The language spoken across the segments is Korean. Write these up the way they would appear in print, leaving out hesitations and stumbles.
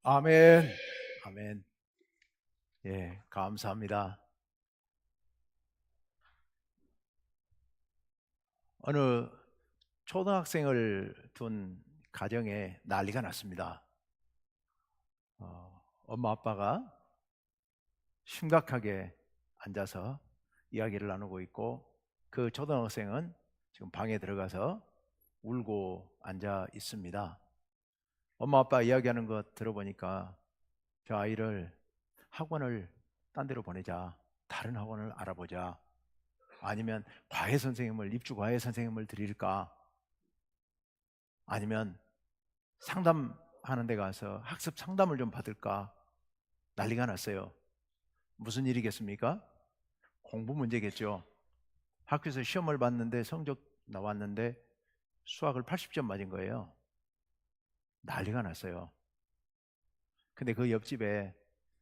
아멘. 아멘. 예, 감사합니다. 어느 초등학생을 둔 가정에 난리가 났습니다. 엄마 아빠가 심각하게 앉아서 이야기를 나누고 있고, 그 초등학생은 지금 방에 들어가서 울고 앉아 있습니다. 엄마 아빠 이야기하는 거 들어보니까 저 아이를 학원을 딴 데로 보내자, 다른 학원을 알아보자, 아니면 과외 선생님을, 입주 과외 선생님을 드릴까, 아니면 상담하는 데 가서 학습 상담을 좀 받을까, 난리가 났어요. 무슨 일이겠습니까? 공부 문제겠죠. 학교에서 시험을 봤는데 성적 나왔는데 수학을 80점 맞은 거예요. 난리가 났어요. 근데 그 옆집에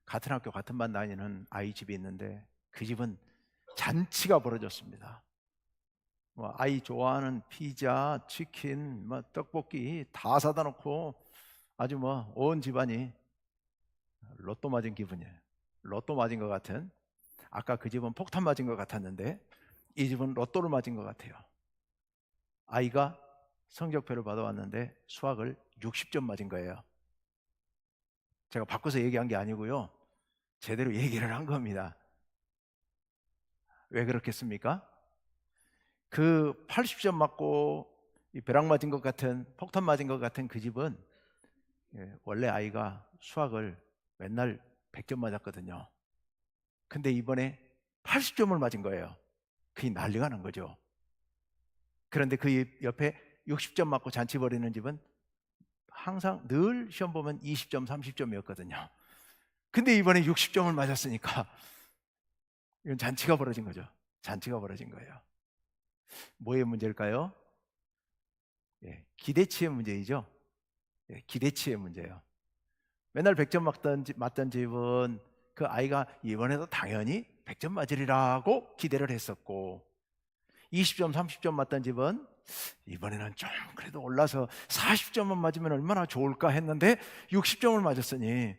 같은 학교 같은 반 다니는 아이 집이 있는데, 그 집은 잔치가 벌어졌습니다. 아이 좋아하는 피자, 치킨, 떡볶이 다 사다 놓고 아주 온 집안이 로또 맞은 기분이에요. 로또 맞은 것 같은. 아까 그 집은 폭탄 맞은 것 같았는데 이 집은 로또를 맞은 것 같아요. 아이가 성적표를 받아왔는데 수학을 60점 맞은 거예요. 제가 바꿔서 얘기한 게 아니고요, 제대로 얘기를 한 겁니다. 왜 그렇겠습니까? 그 80점 맞고 벼락 맞은 것 같은, 폭탄 맞은 것 같은 그 집은 원래 아이가 수학을 맨날 100점 맞았거든요. 근데 이번에 80점을 맞은 거예요. 그게 난리가 난 거죠. 그런데 그 옆에 60점 맞고 잔치 벌이는 집은 항상 늘 시험 보면 20점, 30점이었거든요. 근데 이번에 60점을 맞았으니까 이건 잔치가 벌어진 거죠. 잔치가 벌어진 거예요. 뭐의 문제일까요? 기대치의 문제이죠. 기대치의 문제예요. 맨날 100점 맞던 집은 그 아이가 이번에도 당연히 100점 맞으리라고 기대를 했었고, 20점, 30점 맞던 집은 이번에는 좀 그래도 올라서 40점만 맞으면 얼마나 좋을까 했는데 60점을 맞았으니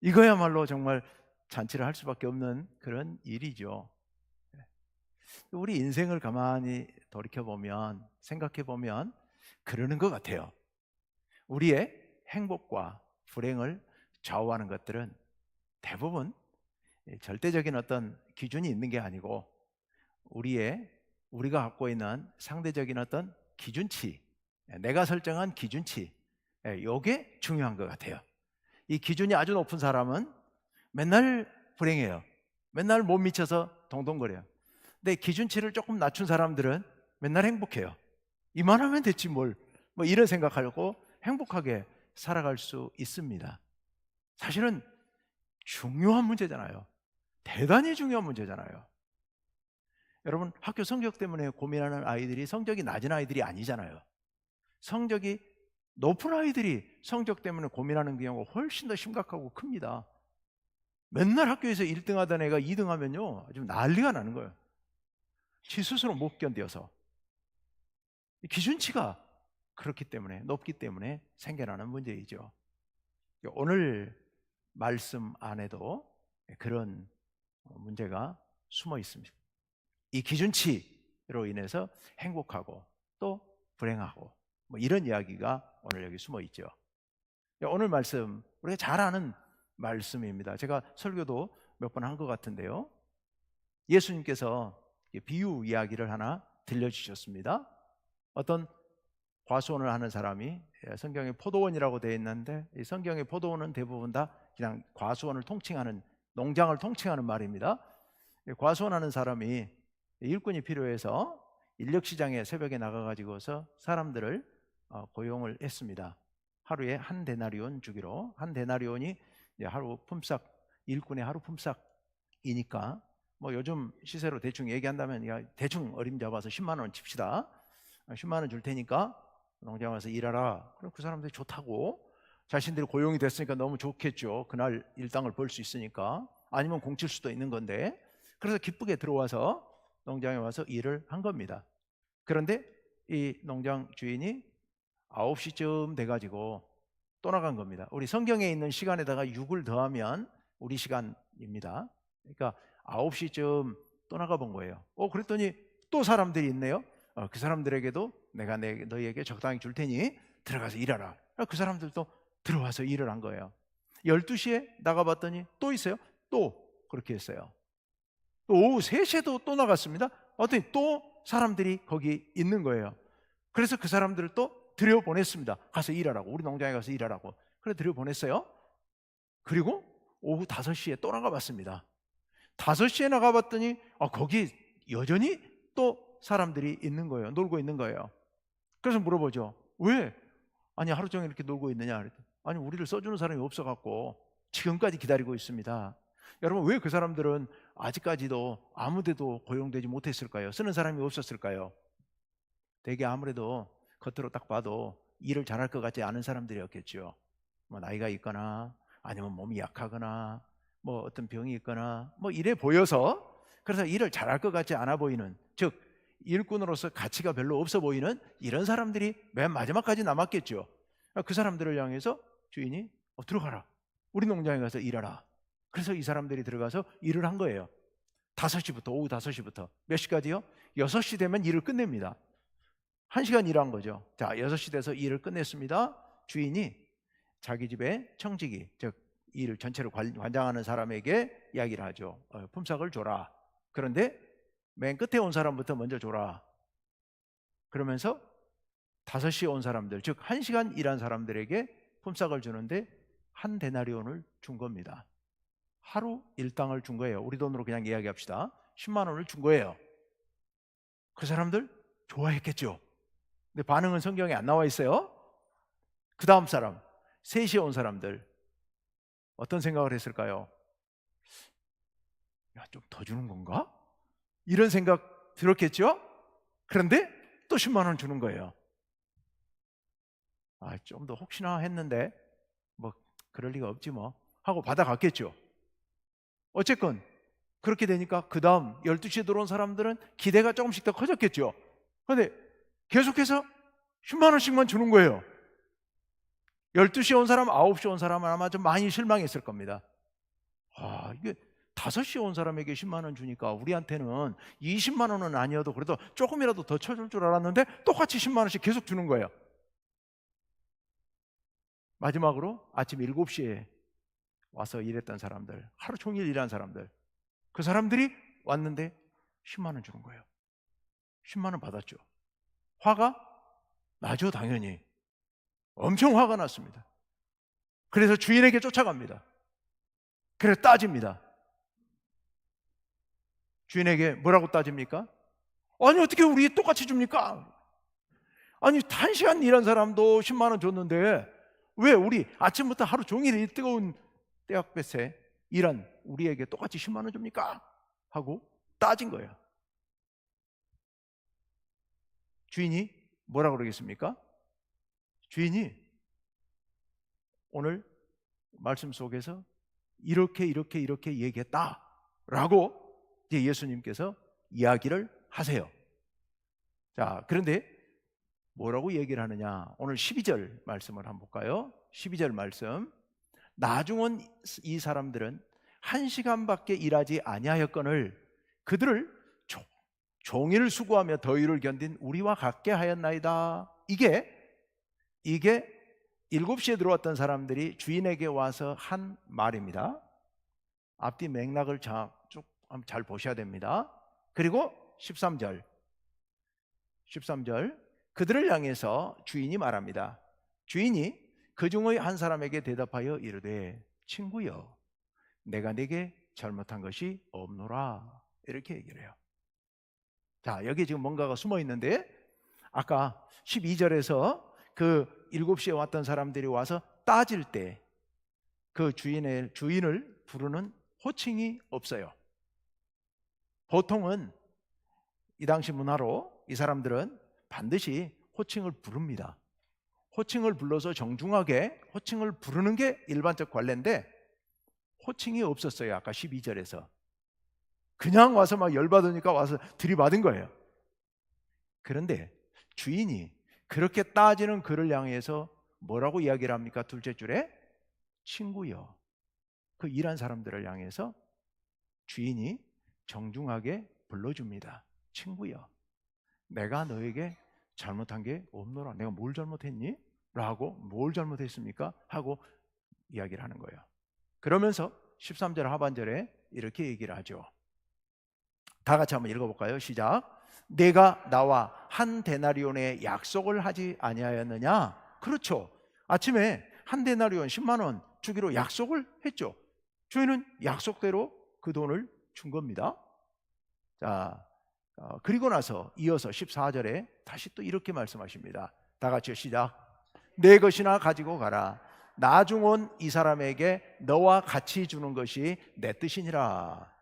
이거야말로 정말 잔치를 할 수밖에 없는 그런 일이죠. 우리 인생을 가만히 돌이켜보면, 생각해보면 그러는 것 같아요. 우리의 행복과 불행을 좌우하는 것들은 대부분 절대적인 어떤 기준이 있는 게 아니고 우리가 갖고 있는 상대적인 어떤 기준치, 내가 설정한 기준치, 이게 중요한 것 같아요. 이 기준이 아주 높은 사람은 맨날 불행해요. 맨날 못 미쳐서 동동거려요. 근데 기준치를 조금 낮춘 사람들은 맨날 행복해요. 이만하면 됐지 뭘, 이런 생각하려고 행복하게 살아갈 수 있습니다. 사실은 중요한 문제잖아요. 대단히 중요한 문제잖아요. 여러분, 학교 성적 때문에 고민하는 아이들이 성적이 낮은 아이들이 아니잖아요. 성적이 높은 아이들이 성적 때문에 고민하는 경우가 훨씬 더 심각하고 큽니다. 맨날 학교에서 1등 하던 애가 2등 하면요, 아주 난리가 나는 거예요. 지 스스로 못 견뎌서. 기준치가 그렇기 때문에, 높기 때문에 생겨나는 문제이죠. 오늘 말씀 안에도 그런 문제가 숨어 있습니다. 이 기준치로 인해서 행복하고 또 불행하고 이런 이야기가 오늘 여기 숨어 있죠. 오늘 말씀 우리가 잘 아는 말씀입니다. 제가 설교도 몇 번 한 것 같은데요, 예수님께서 비유 이야기를 하나 들려주셨습니다. 어떤 과수원을 하는 사람이, 성경에 포도원이라고 되어 있는데 이 성경의 포도원은 대부분 다 그냥 과수원을 통칭하는, 농장을 통칭하는 말입니다. 과수원하는 사람이 일꾼이 필요해서 인력시장에 새벽에 나가가지고서 사람들을 고용을 했습니다. 하루에 한 데나리온 주기로. 한 데나리온이 하루 품삯, 일꾼의 하루 품삯이니까 요즘 시세로 대충 얘기한다면 대충 어림잡아서 10만 원 칩시다. 10만 원 줄 테니까 농장 와서 일하라. 그럼 그 사람들이 좋다고, 자신들이 고용이 됐으니까 너무 좋겠죠. 그날 일당을 벌 수 있으니까. 아니면 공칠 수도 있는 건데, 그래서 기쁘게 들어와서 농장에 와서 일을 한 겁니다. 그런데 이 농장 주인이 9시쯤 돼가지고 떠나간 겁니다. 우리 성경에 있는 시간에다가 6을 더하면 우리 시간입니다. 그러니까 9시쯤 떠나가 본 거예요. 그랬더니 또 사람들이 있네요. 그 사람들에게도 내가 너희에게 적당히 줄 테니 들어가서 일하라. 그 사람들도 들어와서 일을 한 거예요. 12시에 나가봤더니 또 있어요. 또 그렇게 했어요. 또 오후 3시에도 또 나갔습니다. 어떻게 또 사람들이 거기 있는 거예요. 그래서 그 사람들을 또 들여보냈습니다. 가서 일하라고, 우리 농장에 가서 일하라고. 그래 들여보냈어요. 그리고 오후 5시에 또 나가봤습니다. 5시에 나가봤더니 거기 여전히 또 사람들이 있는 거예요. 놀고 있는 거예요. 그래서 물어보죠. 왜? 아니 하루 종일 이렇게 놀고 있느냐 그랬더니 아니 우리를 써주는 사람이 없어갖고 지금까지 기다리고 있습니다. 여러분 왜 그 사람들은 아직까지도 아무데도 고용되지 못했을까요? 쓰는 사람이 없었을까요? 되게 아무래도 겉으로 딱 봐도 일을 잘할 것 같지 않은 사람들이었겠죠. 뭐 나이가 있거나 아니면 몸이 약하거나 뭐 어떤 병이 있거나 뭐 이래 보여서, 그래서 일을 잘할 것 같지 않아 보이는, 즉 일꾼으로서 가치가 별로 없어 보이는 이런 사람들이 맨 마지막까지 남았겠죠. 그 사람들을 향해서 주인이 들어가라, 우리 농장에 가서 일하라. 그래서 이 사람들이 들어가서 일을 한 거예요. 5시부터, 오후 5시부터 몇 시까지요? 6시 되면 일을 끝냅니다. 1시간 일한 거죠. 자, 6시 돼서 일을 끝냈습니다. 주인이 자기 집에 청지기, 즉 일 전체를 관장하는 사람에게 이야기를 하죠. 품삯을 줘라. 그런데 맨 끝에 온 사람부터 먼저 줘라. 그러면서 5시에 온 사람들, 즉 1시간 일한 사람들에게 품삯을 주는데 한 데나리온을 준 겁니다. 하루 일당을 준 거예요. 우리 돈으로 그냥 이야기합시다. 10만 원을 준 거예요. 그 사람들 좋아했겠죠. 근데 반응은 성경에 안 나와 있어요. 그 다음 사람, 3시에 온 사람들 어떤 생각을 했을까요? 야, 좀 더 주는 건가? 이런 생각 들었겠죠? 그런데 또 10만 원 주는 거예요. 좀 더 혹시나 했는데 뭐 그럴 리가 없지 뭐 하고 받아갔겠죠. 어쨌건 그렇게 되니까 그 다음 12시에 들어온 사람들은 기대가 조금씩 더 커졌겠죠. 그런데 계속해서 10만 원씩만 주는 거예요. 12시에 온 사람, 9시에 온 사람은 아마 좀 많이 실망했을 겁니다. 이게 5시에 온 사람에게 10만 원 주니까 우리한테는 20만 원은 아니어도 그래도 조금이라도 더 쳐줄 줄 알았는데 똑같이 10만 원씩 계속 주는 거예요. 마지막으로 아침 7시에 와서 일했던 사람들, 하루 종일 일한 사람들, 그 사람들이 왔는데 10만 원 주는 거예요. 10만 원 받았죠. 화가 나죠, 당연히. 엄청 화가 났습니다. 그래서 주인에게 쫓아갑니다. 그래서 따집니다. 주인에게 뭐라고 따집니까? 아니 어떻게 우리 똑같이 줍니까? 아니 1시간 일한 사람도 10만 원 줬는데 왜 우리 아침부터 하루 종일 이 뜨거운 떼약볕에 일한 우리에게 똑같이 10만 원 줍니까? 하고 따진 거예요. 주인이 뭐라고 그러겠습니까? 주인이 오늘 말씀 속에서 이렇게 얘기했다라고 이제 예수님께서 이야기를 하세요. 자, 그런데 뭐라고 얘기를 하느냐? 오늘 12절 말씀을 한번 볼까요? 12절 말씀. 나중은 이 사람들은 1시간밖에 일하지 아니하였거늘 그들을 종일 수고하며 더위를 견딘 우리와 같게 하였나이다. 이게 7시에 들어왔던 사람들이 주인에게 와서 한 말입니다. 앞뒤 맥락을 쭉 잘 보셔야 됩니다. 그리고 13절 그들을 향해서 주인이 말합니다. 주인이 그 중의 한 사람에게 대답하여 이르되 친구여 내가 네게 잘못한 것이 없노라, 이렇게 얘기를 해요. 자, 여기 지금 뭔가가 숨어 있는데 아까 12절에서 그 7시에 왔던 사람들이 와서 따질 때 그 주인을 부르는 호칭이 없어요. 보통은 이 당시 문화로 이 사람들은 반드시 호칭을 부릅니다. 호칭을 불러서 정중하게 호칭을 부르는 게 일반적 관례인데 호칭이 없었어요. 아까 12절에서 그냥 와서 막 열받으니까 와서 들이받은 거예요. 그런데 주인이 그렇게 따지는 그를 향해서 뭐라고 이야기를 합니까? 둘째 줄에 친구여. 그 일한 사람들을 향해서 주인이 정중하게 불러줍니다. 친구여, 내가 너에게 잘못한 게 없노라. 내가 뭘 잘못했니? 라고, 뭘 잘못했습니까? 하고 이야기를 하는 거예요. 그러면서 13절 하반절에 이렇게 얘기를 하죠. 다 같이 한번 읽어볼까요? 시작. 내가 나와 한 데나리온의 약속을 하지 아니하였느냐? 그렇죠. 아침에 한 데나리온 10만 원 주기로 약속을 했죠. 주인은 약속대로 그 돈을 준 겁니다. 자, 그리고 나서 이어서 14절에 다시 또 이렇게 말씀하십니다. 다 같이 시작. 내 것이나 가지고 가라. 나중 온 이 사람에게 너와 같이 주는 것이 내 뜻이니라.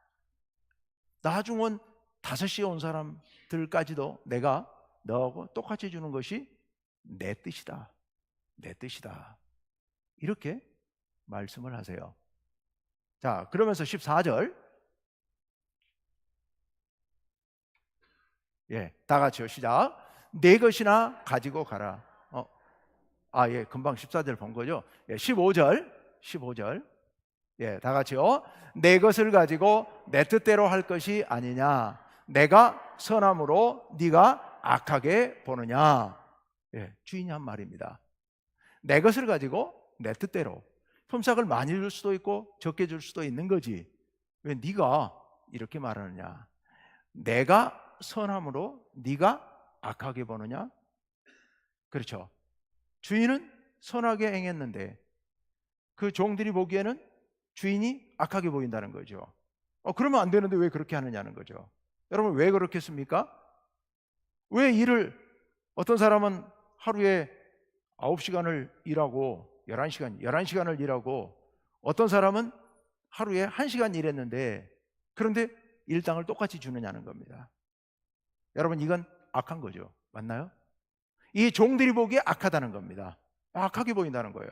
나중 온 5시에 온 사람들까지도 내가 너하고 똑같이 주는 것이 내 뜻이다. 내 뜻이다. 이렇게 말씀을 하세요. 자, 그러면서 14절. 다 같이요. 시작. 내 것이나 가지고 가라. 금방 14절 본 거죠. 15절. 다 같이요. 내 것을 가지고 내 뜻대로 할 것이 아니냐. 내가 선함으로 네가 악하게 보느냐. 주인이 한 말입니다. 내 것을 가지고 내 뜻대로 품삯을 많이 줄 수도 있고 적게 줄 수도 있는 거지. 왜 네가 이렇게 말하느냐. 내가 선함으로 네가 악하게 보느냐. 그렇죠. 주인은 선하게 행했는데 그 종들이 보기에는 주인이 악하게 보인다는 거죠. 그러면 안 되는데 왜 그렇게 하느냐는 거죠. 여러분, 왜 그렇겠습니까? 왜 어떤 사람은 하루에 9시간을 일하고 11시간을 일하고 어떤 사람은 하루에 1시간 일했는데 그런데 일당을 똑같이 주느냐는 겁니다. 여러분, 이건 악한 거죠. 맞나요? 이 종들이 보기에 악하다는 겁니다. 악하게 보인다는 거예요.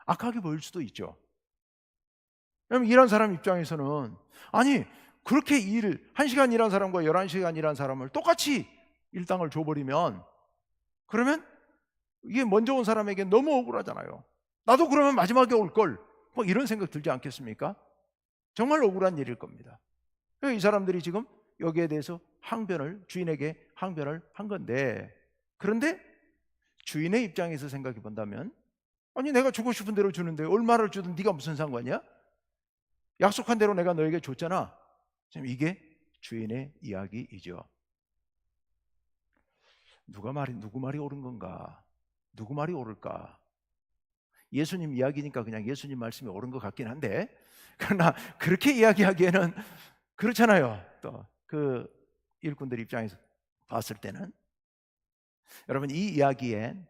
악하게 보일 수도 있죠. 왜냐면 일한 사람 입장에서는 아니 그렇게 1시간 일한 사람과 11시간 일한 사람을 똑같이 일당을 줘버리면 그러면 이게 먼저 온 사람에게 너무 억울하잖아요. 나도 그러면 마지막에 올걸 이런 생각 들지 않겠습니까? 정말 억울한 일일 겁니다. 이 사람들이 지금 여기에 대해서 주인에게 항변을 한 건데, 그런데 주인의 입장에서 생각해 본다면 아니 내가 주고 싶은 대로 주는데 얼마를 주든 네가 무슨 상관이야? 약속한 대로 내가 너에게 줬잖아. 지금 이게 주인의 이야기이죠. 누구 말이 옳은 건가? 누구 말이 옳을까? 예수님 이야기니까 그냥 예수님 말씀이 옳은 것 같긴 한데, 그러나 그렇게 이야기하기에는 그렇잖아요. 또 그 일꾼들 입장에서 봤을 때는 여러분, 이 이야기엔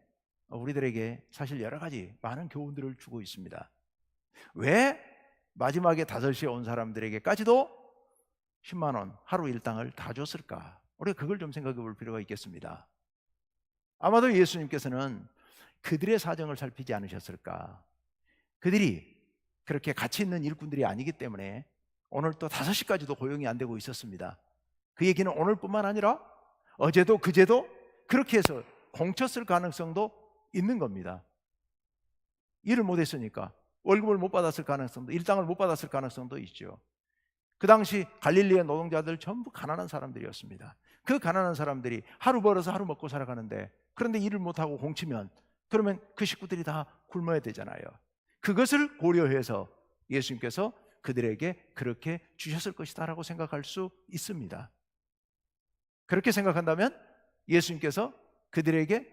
우리들에게 사실 여러 가지 많은 교훈들을 주고 있습니다. 왜 마지막에 5시에 온 사람들에게까지도 10만 원 하루 일당을 다 줬을까? 우리가 그걸 좀 생각해 볼 필요가 있겠습니다. 아마도 예수님께서는 그들의 사정을 살피지 않으셨을까? 그들이 그렇게 가치 있는 일꾼들이 아니기 때문에 오늘 또 5시까지도 고용이 안 되고 있었습니다. 그 얘기는 오늘뿐만 아니라 어제도 그제도 그렇게 해서 공쳤을 가능성도 있는 겁니다. 일을 못했으니까 월급을 못 받았을 가능성도, 일당을 못 받았을 가능성도 있죠. 그 당시 갈릴리의 노동자들 전부 가난한 사람들이었습니다. 그 가난한 사람들이 하루 벌어서 하루 먹고 살아가는데, 그런데 일을 못하고 공치면 그러면 그 식구들이 다 굶어야 되잖아요. 그것을 고려해서 예수님께서 그들에게 그렇게 주셨을 것이다라고 생각할 수 있습니다. 그렇게 생각한다면 예수님께서 그들에게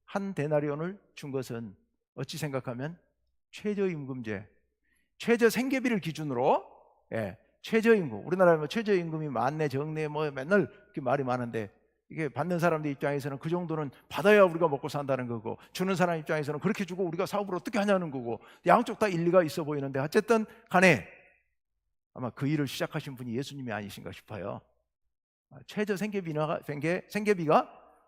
한 데나리온을 준 것은 어찌 생각하면 최저임금제, 최저생계비를 기준으로, 최저임금, 우리나라에 최저임금이 많네 적네 맨날 이렇게 말이 많은데, 이게 받는 사람들 입장에서는 그 정도는 받아야 우리가 먹고 산다는 거고, 주는 사람 입장에서는 그렇게 주고 우리가 사업을 어떻게 하냐는 거고, 양쪽 다 일리가 있어 보이는데, 어쨌든 간에 아마 그 일을 시작하신 분이 예수님이 아니신가 싶어요. 최저 생계비가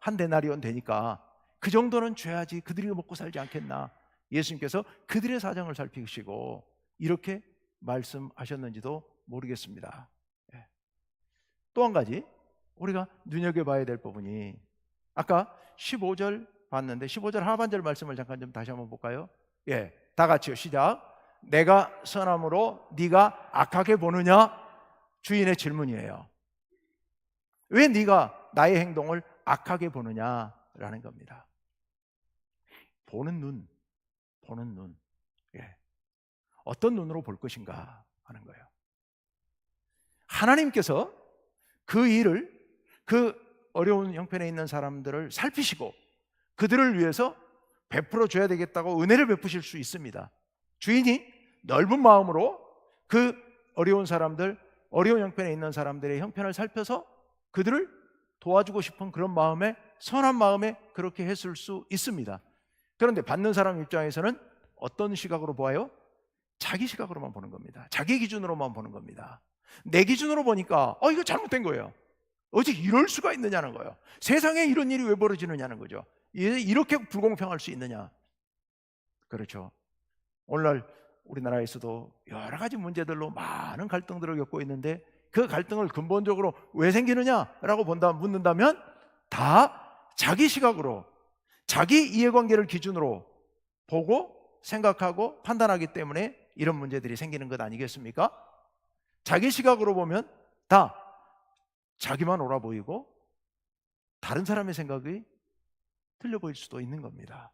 한 데나리온 되니까 그 정도는 줘야지 그들이 먹고 살지 않겠나. 예수님께서 그들의 사정을 살피시고 이렇게 말씀하셨는지도 모르겠습니다. 또 한 가지, 우리가 눈여겨봐야 될 부분이, 아까 15절 봤는데 15절 하반절 말씀을 잠깐 좀 다시 한번 볼까요? 예, 다 같이요. 시작. 내가 선함으로 네가 악하게 보느냐? 주인의 질문이에요. 왜 네가 나의 행동을 악하게 보느냐라는 겁니다. 보는 눈, 보는 눈. 예. 어떤 눈으로 볼 것인가 하는 거예요. 하나님께서 그 일을, 그 어려운 형편에 있는 사람들을 살피시고 그들을 위해서 베풀어 줘야 되겠다고 은혜를 베푸실 수 있습니다. 주인이 넓은 마음으로 그 어려운 사람들, 어려운 형편에 있는 사람들의 형편을 살펴서 그들을 도와주고 싶은 그런 마음에, 선한 마음에 그렇게 했을 수 있습니다. 그런데 받는 사람 입장에서는 어떤 시각으로 보아요? 자기 시각으로만 보는 겁니다. 자기 기준으로만 보는 겁니다. 내 기준으로 보니까 이거 잘못된 거예요. 어떻게 이럴 수가 있느냐는 거예요. 세상에 이런 일이 왜 벌어지느냐는 거죠. 이렇게 불공평할 수 있느냐. 그렇죠. 오늘날 우리나라에서도 여러 가지 문제들로 많은 갈등들을 겪고 있는데, 그 갈등을 근본적으로 왜 생기느냐라고 묻는다면 다 자기 시각으로, 자기 이해관계를 기준으로 보고 생각하고 판단하기 때문에 이런 문제들이 생기는 것 아니겠습니까? 자기 시각으로 보면 다 자기만 옳아 보이고 다른 사람의 생각이 틀려 보일 수도 있는 겁니다.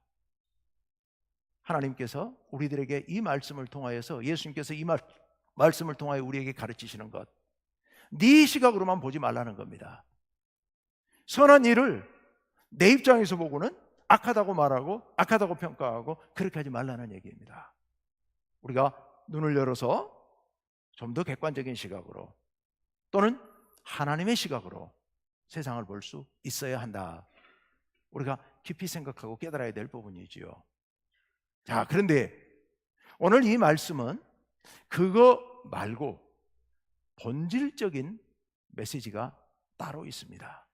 하나님께서 우리들에게 이 말씀을 통하여서, 예수님께서 이 말씀을 통하여 우리에게 가르치시는 것, 네 시각으로만 보지 말라는 겁니다. 선한 일을 내 입장에서 보고는 악하다고 말하고 악하다고 평가하고 그렇게 하지 말라는 얘기입니다. 우리가 눈을 열어서 좀 더 객관적인 시각으로, 또는 하나님의 시각으로 세상을 볼 수 있어야 한다. 우리가 깊이 생각하고 깨달아야 될 부분이지요. 자, 그런데 오늘 이 말씀은 그거 말고 본질적인 메시지가 따로 있습니다.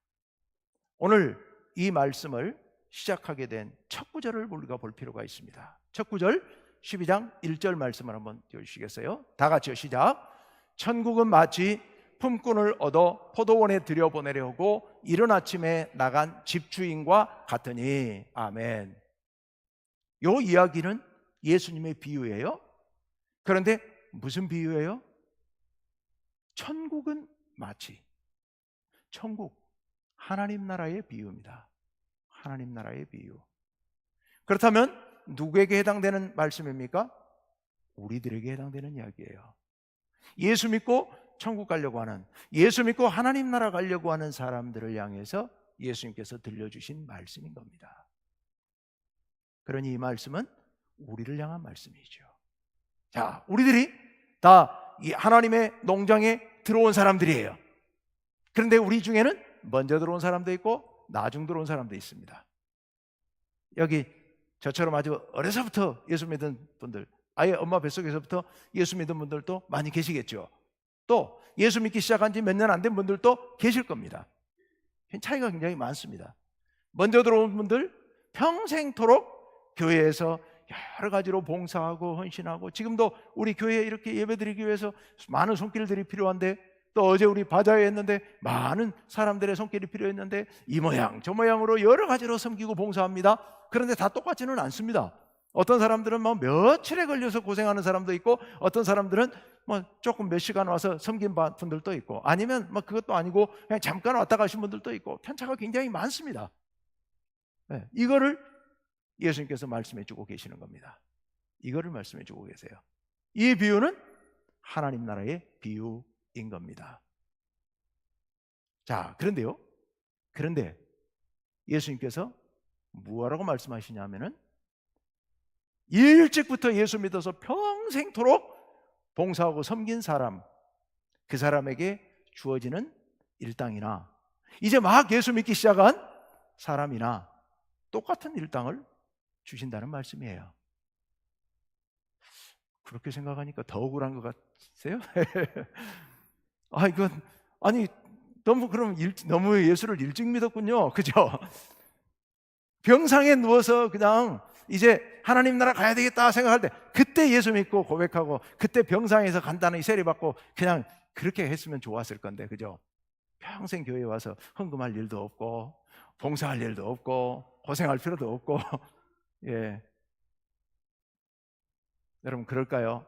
오늘 이 말씀을 시작하게 된 첫 구절을 우리가 볼 필요가 있습니다. 첫 구절 12장 1절 말씀을 한번 띄워주시겠어요? 다 같이요. 시작. 천국은 마치 품꾼을 얻어 포도원에 들여보내려 하고 이른 아침에 나간 집주인과 같으니. 아멘. 이 이야기는 예수님의 비유예요. 그런데 무슨 비유예요? 천국은 마치, 천국, 하나님 나라의 비유입니다. 하나님 나라의 비유. 그렇다면 누구에게 해당되는 말씀입니까? 우리들에게 해당되는 이야기예요. 예수 믿고 천국 가려고 하는, 예수 믿고 하나님 나라 가려고 하는 사람들을 향해서 예수님께서 들려주신 말씀인 겁니다. 그러니 이 말씀은 우리를 향한 말씀이죠. 자, 우리들이 다 이 하나님의 농장에 들어온 사람들이에요. 그런데 우리 중에는 먼저 들어온 사람도 있고 나중 들어온 사람도 있습니다. 여기 저처럼 아주 어려서부터 예수 믿은 분들, 아예 엄마 뱃속에서부터 예수 믿은 분들도 많이 계시겠죠. 또 예수 믿기 시작한 지 몇 년 안 된 분들도 계실 겁니다. 차이가 굉장히 많습니다. 먼저 들어온 분들 평생토록 교회에서 여러 가지로 봉사하고 헌신하고, 지금도 우리 교회에 이렇게 예배드리기 위해서 많은 손길들이 필요한데, 또 어제 우리 바자회 했는데 많은 사람들의 손길이 필요했는데 이 모양 저 모양으로 여러 가지로 섬기고 봉사합니다. 그런데 다 똑같지는 않습니다. 어떤 사람들은 며칠에 걸려서 고생하는 사람도 있고, 어떤 사람들은 조금 몇 시간 와서 섬긴 분들도 있고, 아니면 그것도 아니고 그냥 잠깐 왔다 가신 분들도 있고, 편차가 굉장히 많습니다. 네, 이거를 예수님께서 말씀해 주고 계시는 겁니다. 이거를 말씀해 주고 계세요. 이 비유는 하나님 나라의 비유인 겁니다. 자, 그런데 예수님께서 무엇라고 말씀하시냐면은, 일찍부터 예수 믿어서 평생토록 봉사하고 섬긴 사람, 그 사람에게 주어지는 일당이나 이제 막 예수 믿기 시작한 사람이나 똑같은 일당을 주신다는 말씀이에요. 그렇게 생각하니까 더 억울한 것 같으세요? 이건 너무 예수를 일찍 믿었군요. 그죠? 병상에 누워서 그냥 이제 하나님 나라 가야 되겠다 생각할 때, 그때 예수 믿고 고백하고 그때 병상에서 간단히 세례받고 그냥 그렇게 했으면 좋았을 건데, 그죠? 평생 교회에 와서 헌금할 일도 없고 봉사할 일도 없고 고생할 필요도 없고 예. 여러분 그럴까요?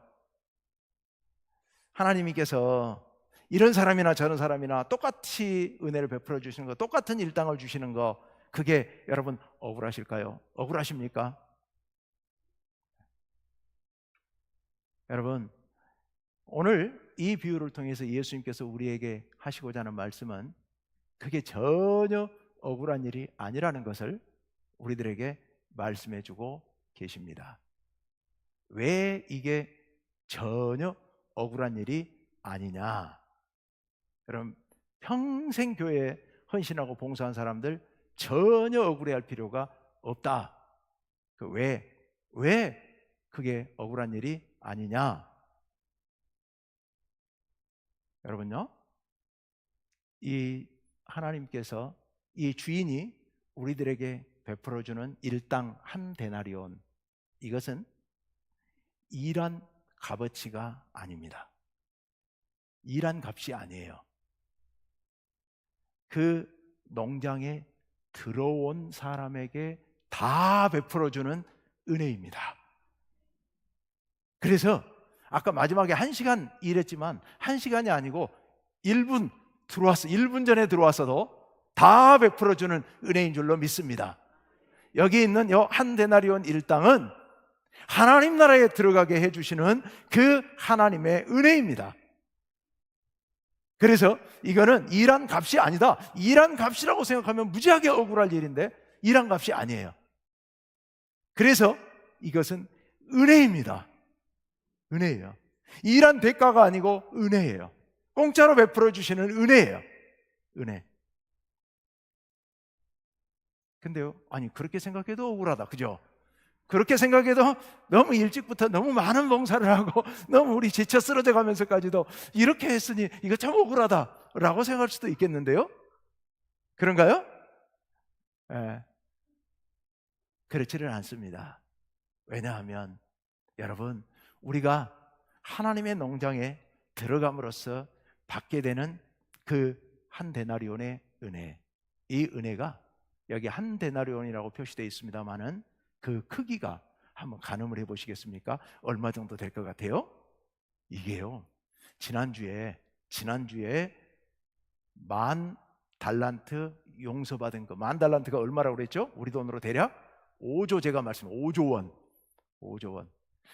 하나님께서 이런 사람이나 저런 사람이나 똑같이 은혜를 베풀어 주시는 거, 똑같은 일당을 주시는 거, 그게 여러분 억울하실까요? 억울하십니까? 여러분, 오늘 이 비유를 통해서 예수님께서 우리에게 하시고자 하는 말씀은 그게 전혀 억울한 일이 아니라는 것을 우리들에게 말씀해 주고 계십니다. 왜 이게 전혀 억울한 일이 아니냐? 그럼 평생 교회에 헌신하고 봉사한 사람들 전혀 억울해할 필요가 없다. 왜 그게 억울한 일이 아니냐? 여러분요, 이 하나님께서 이 주인이 우리들에게 베풀어주는 일당 한 데나리온, 이것은 일한 값어치가 아닙니다. 일한 값이 아니에요. 그 농장에 들어온 사람에게 다 베풀어주는 은혜입니다. 그래서 아까 마지막에 1시간 일했지만 1시간이 아니고 1분 들어왔어. 1분 전에 들어왔어도 다 베풀어주는 은혜인 줄로 믿습니다. 여기 있는 이 한 데나리온 일당은 하나님 나라에 들어가게 해주시는 그 하나님의 은혜입니다. 그래서 이거는 일한 값이 아니다. 일한 값이라고 생각하면 무지하게 억울할 일인데 일한 값이 아니에요. 그래서 이것은 은혜입니다. 은혜예요. 일한 대가가 아니고 은혜예요. 공짜로 베풀어 주시는 은혜예요. 은혜. 근데요, 아니 그렇게 생각해도 억울하다, 그죠? 그렇게 생각해도 너무 일찍부터 너무 많은 봉사를 하고 너무 우리 지쳐 쓰러져 가면서까지도 이렇게 했으니 이거 참 억울하다라고 생각할 수도 있겠는데요? 그런가요? 예. 그렇지는 않습니다. 왜냐하면 여러분, 우리가 하나님의 농장에 들어감으로써 받게 되는 그 한 데나리온의 은혜, 이 은혜가 여기 한 데나리온이라고 표시되어 있습니다만은 그 크기가 한번 가늠을 해보시겠습니까? 얼마 정도 될 것 같아요? 이게요, 지난주에 10,000달란트 용서받은 거, 10,000달란트가 얼마라고 그랬죠? 우리 돈으로 대략 5조, 제가 말씀 5조 원.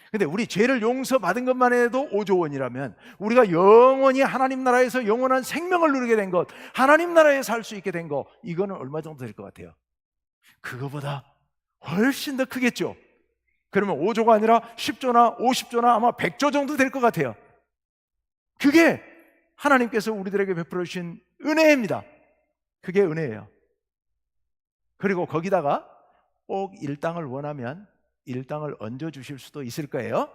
근데 우리 죄를 용서받은 것만 해도 5조 원이라면 우리가 영원히 하나님 나라에서 영원한 생명을 누리게 된 것, 하나님 나라에 살 수 있게 된 것, 이거는 얼마 정도 될 것 같아요? 그거보다 훨씬 더 크겠죠? 그러면 5조가 아니라 10조나 50조나 아마 100조 정도 될 것 같아요. 그게 하나님께서 우리들에게 베풀어 주신 은혜입니다. 그게 은혜예요. 그리고 거기다가 꼭 일당을 원하면 일당을 얹어 주실 수도 있을 거예요.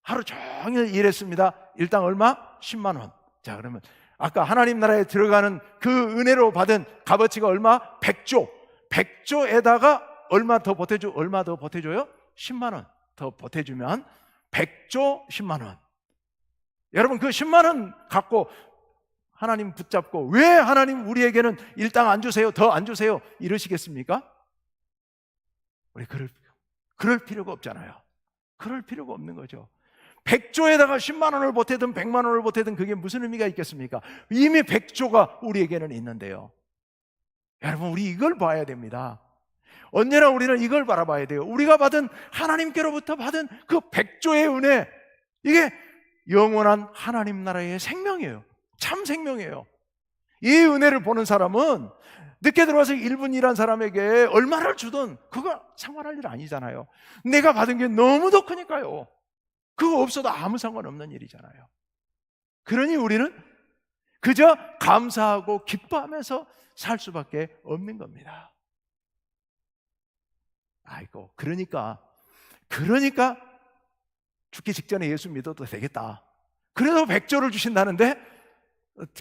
하루 종일 일했습니다. 일당 얼마? 10만 원. 자, 그러면 아까 하나님 나라에 들어가는 그 은혜로 받은 값어치가 얼마? 100조. 100조에다가 얼마 더 보태줘요? 10만 원 더 보태주면 100조 10만 원. 여러분, 그 10만 원 갖고 하나님 붙잡고 왜 하나님 우리에게는 일당 안 주세요, 더 안 주세요 이러시겠습니까? 우리 그럴 필요가 없잖아요. 그럴 필요가 없는 거죠. 100조에다가 10만 원을 보태든 100만 원을 보태든 그게 무슨 의미가 있겠습니까? 이미 100조가 우리에게는 있는데요. 여러분, 우리 이걸 봐야 됩니다. 언제나 우리는 이걸 바라봐야 돼요. 우리가 받은, 하나님께로부터 받은 그 100조의 은혜, 이게 영원한 하나님 나라의 생명이에요. 참 생명이에요. 이 은혜를 보는 사람은 늦게 들어와서 1분 일한 사람에게 얼마를 주든 그거 상관할 일 아니잖아요. 내가 받은 게 너무 더 크니까요. 그거 없어도 아무 상관없는 일이잖아요. 그러니 우리는 그저 감사하고 기뻐하면서 살 수밖에 없는 겁니다. 아이고, 그러니까 죽기 직전에 예수 믿어도 되겠다. 그래도 100조를 주신다는데,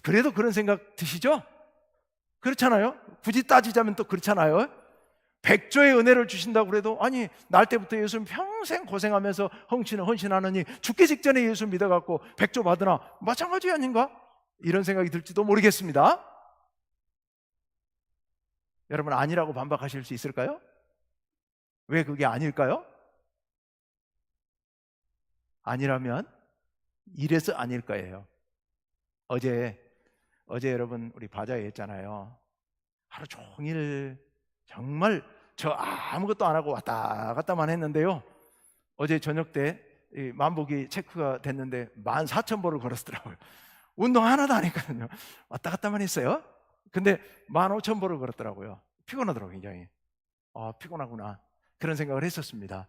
그래도 그런 생각 드시죠? 그렇잖아요. 굳이 따지자면 또 그렇잖아요. 100조의 은혜를 주신다고 그래도, 아니 날 때부터 예수 평생 고생하면서 헌신하느니 죽기 직전에 예수 믿어갖고 100조 받으나 마찬가지 아닌가? 이런 생각이 들지도 모르겠습니다. 여러분, 아니라고 반박하실 수 있을까요? 왜 그게 아닐까요? 아니라면 이래서 아닐 거예요. 어제 여러분 우리 바자회 했잖아요. 하루 종일 정말 저 아무것도 안 하고 왔다 갔다만 했는데요, 어제 저녁 때 만보기 체크가 됐는데 14,000보를 걸었더라고요. 운동 하나도 안 했거든요. 왔다 갔다만 했어요. 근데 15,000보를 걸었더라고요. 피곤하더라고요. 굉장히 피곤하구나, 그런 생각을 했었습니다.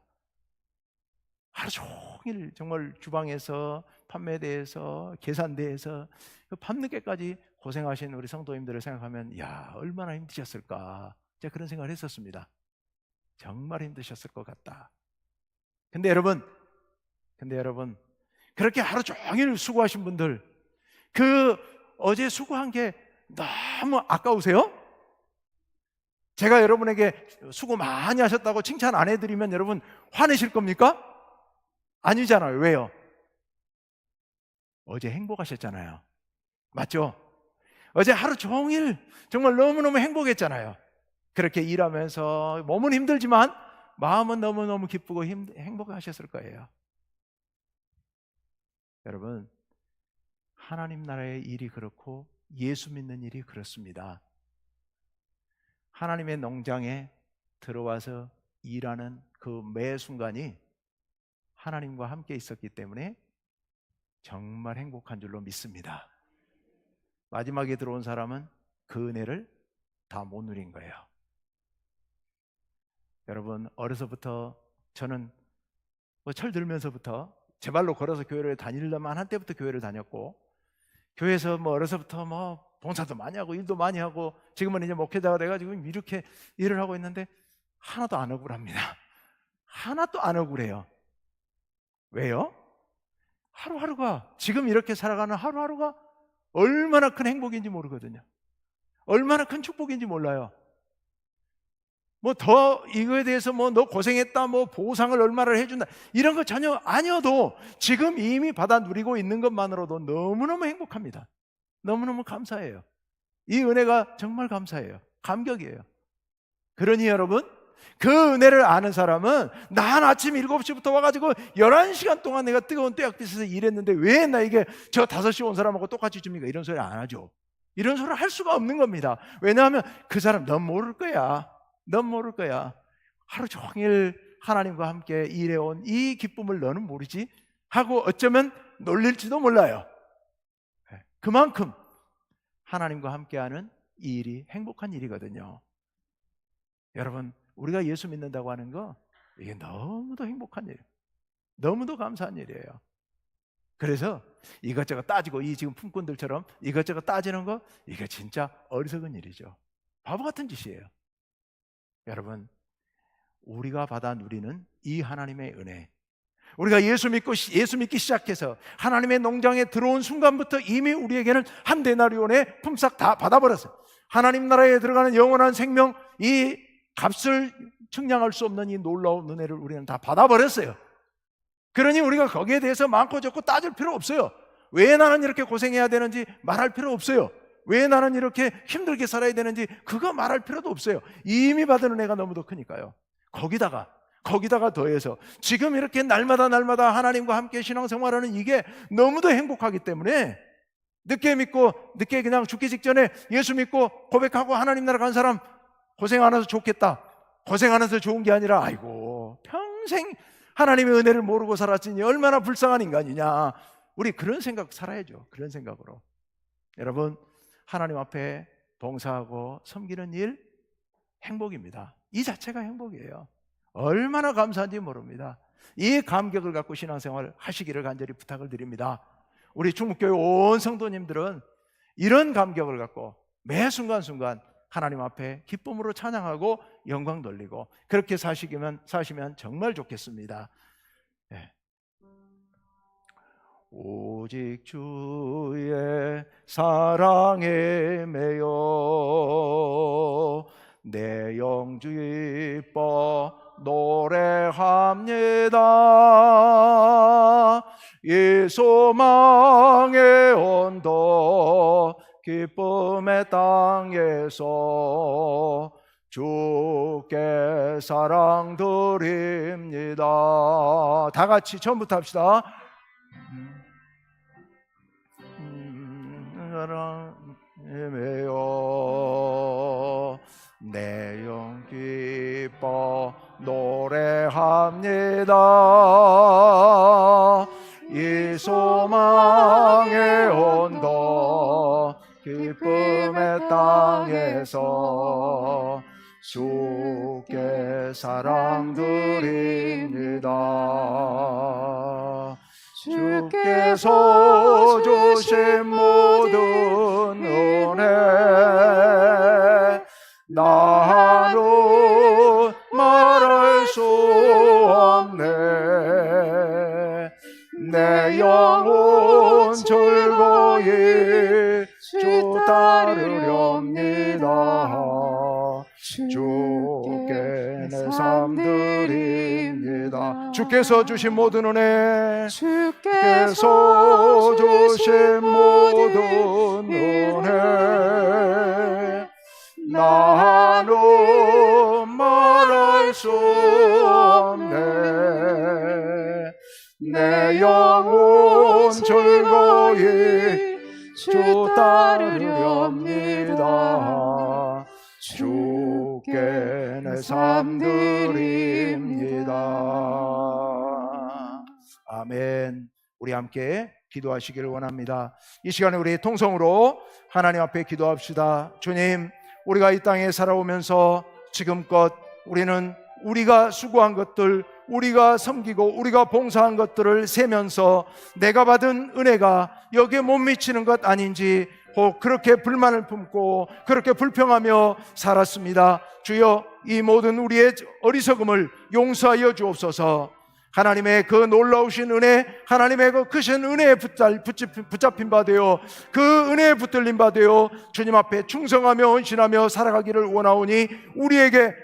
하루 종일 정말 주방에서, 판매대에서, 계산대에서 밤늦게까지 고생하신 우리 성도님들을 생각하면 얼마나 힘드셨을까, 제가 그런 생각을 했었습니다. 정말 힘드셨을 것 같다. 근데 여러분 그렇게 하루 종일 수고하신 분들, 그 어제 수고한 게 너무 아까우세요? 제가 여러분에게 수고 많이 하셨다고 칭찬 안 해드리면 여러분 화내실 겁니까? 아니잖아요. 왜요? 어제 행복하셨잖아요. 맞죠? 어제 하루 종일 정말 너무너무 행복했잖아요. 그렇게 일하면서 몸은 힘들지만 마음은 너무너무 기쁘고 행복하셨을 거예요. 여러분, 하나님 나라의 일이 그렇고 예수 믿는 일이 그렇습니다. 하나님의 농장에 들어와서 일하는 그 매 순간이 하나님과 함께 있었기 때문에 정말 행복한 줄로 믿습니다. 마지막에 들어온 사람은 그 은혜를 다 못 누린 거예요. 여러분, 어려서부터 저는 철 들면서부터 제 발로 걸어서 교회를 다니려면 한때부터 교회를 다녔고, 교회에서 어려서부터 봉사도 많이 하고 일도 많이 하고 지금은 이제 목회자가 돼가지고 이렇게 일을 하고 있는데 하나도 안 억울합니다. 하나도 안 억울해요. 왜요? 하루하루가, 지금 이렇게 살아가는 하루하루가 얼마나 큰 행복인지 모르거든요. 얼마나 큰 축복인지 몰라요. 더 이거에 대해서 너 고생했다, 보상을 얼마를 해준다, 이런 거 전혀 아니어도 지금 이미 받아 누리고 있는 것만으로도 너무너무 행복합니다. 너무너무 감사해요. 이 은혜가 정말 감사해요. 감격이에요. 그러니 여러분, 그 은혜를 아는 사람은 난 아침 7시부터 와가지고 11시간 동안 내가 뜨거운 떼약빛에서 일했는데 왜 나에게 저 5시 온 사람하고 똑같이 줍니까? 이런 소리 안 하죠. 이런 소리를 할 수가 없는 겁니다. 왜냐하면 그 사람 넌 모를 거야. 넌 모를 거야. 하루 종일 하나님과 함께 일해온 이 기쁨을 너는 모르지? 하고 어쩌면 놀릴지도 몰라요. 그만큼 하나님과 함께하는 이 일이 행복한 일이거든요. 여러분, 우리가 예수 믿는다고 하는 거, 이게 너무도 행복한 일, 너무도 감사한 일이에요. 그래서 이것저것 따지고, 이 지금 품꾼들처럼 이것저것 따지는 거, 이게 진짜 어리석은 일이죠. 바보 같은 짓이에요. 여러분, 우리가 받아 누리는 이 하나님의 은혜, 우리가 예수 믿기 시작해서 하나님의 농장에 들어온 순간부터 이미 우리에게는 한 데나리온의 품삯 다 받아버렸어요. 하나님 나라에 들어가는 영원한 생명, 이 값을 측량할 수 없는 이 놀라운 은혜를 우리는 다 받아버렸어요. 그러니 우리가 거기에 대해서 많고 적고 따질 필요 없어요. 왜 나는 이렇게 고생해야 되는지 말할 필요 없어요. 왜 나는 이렇게 힘들게 살아야 되는지 그거 말할 필요도 없어요. 이미 받은 은혜가 너무도 크니까요. 거기다가 더해서 지금 이렇게 날마다 하나님과 함께 신앙생활하는 이게 너무도 행복하기 때문에 늦게 믿고 늦게 그냥 죽기 직전에 예수 믿고 고백하고 하나님 나라 간 사람 고생 안 해서 좋겠다, 고생 안 해서 좋은 게 아니라 아이고 평생 하나님의 은혜를 모르고 살았으니 얼마나 불쌍한 인간이냐, 우리 그런 생각 살아야죠. 그런 생각으로. 여러분, 하나님 앞에 봉사하고 섬기는 일 행복입니다. 이 자체가 행복이에요. 얼마나 감사한지 모릅니다. 이 감격을 갖고 신앙생활 하시기를 간절히 부탁을 드립니다. 우리 중국교회 온 성도님들은 이런 감격을 갖고 매 순간순간 하나님 앞에 기쁨으로 찬양하고 영광 돌리고 그렇게 사시면 정말 좋겠습니다. 네. 오직 주의 사랑에 매여 내 영주 기뻐 노래합니다. 이 소망의 언덕 기쁨의 땅에서 주께 사랑 드립니다. 다 같이 처음부터 합시다. 사랑이매여 내 영 기뻐 노래합니다. 이 소망의 언덕 기쁨의 땅에서 주께 사랑 드립니다. 주께서 주신 모든 은혜 나는 말할 수 없네. 내 영혼 즐거이 주 따르렵니다. 주께 내 삶 드립니다. 주께서 주신 모든 은혜, 주께서 주신 모든 은혜 나는 말할 수 없네. 내 영혼 즐거이 주 따르렵니다. 주께 내 삶 드립니다. 아멘. 우리 함께 기도하시기를 원합니다. 이 시간에 우리 통성으로 하나님 앞에 기도합시다. 주님, 우리가 이 땅에 살아오면서 지금껏 우리는 우리가 수고한 것들, 우리가 섬기고 우리가 봉사한 것들을 세면서 내가 받은 은혜가 여기에 못 미치는 것 아닌지 혹 그렇게 불만을 품고 그렇게 불평하며 살았습니다. 주여, 이 모든 우리의 어리석음을 용서하여 주옵소서. 하나님의 그 놀라우신 은혜, 하나님의 그 크신 은혜에 붙잡힌 바 되어 그 은혜에 붙들린 바 되어 주님 앞에 충성하며 헌신하며 살아가기를 원하오니 우리에게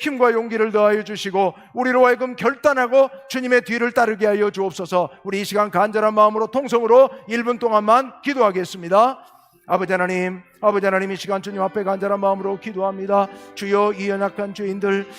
힘과 용기를 더하여 주시고 우리로 하여금 결단하고 주님의 뒤를 따르게 하여 주옵소서. 우리 이 시간 간절한 마음으로 통성으로 1분 동안만 기도하겠습니다. 아버지 하나님, 이 시간 주님 앞에 간절한 마음으로 기도합니다. 주여, 이 연약한 죄인들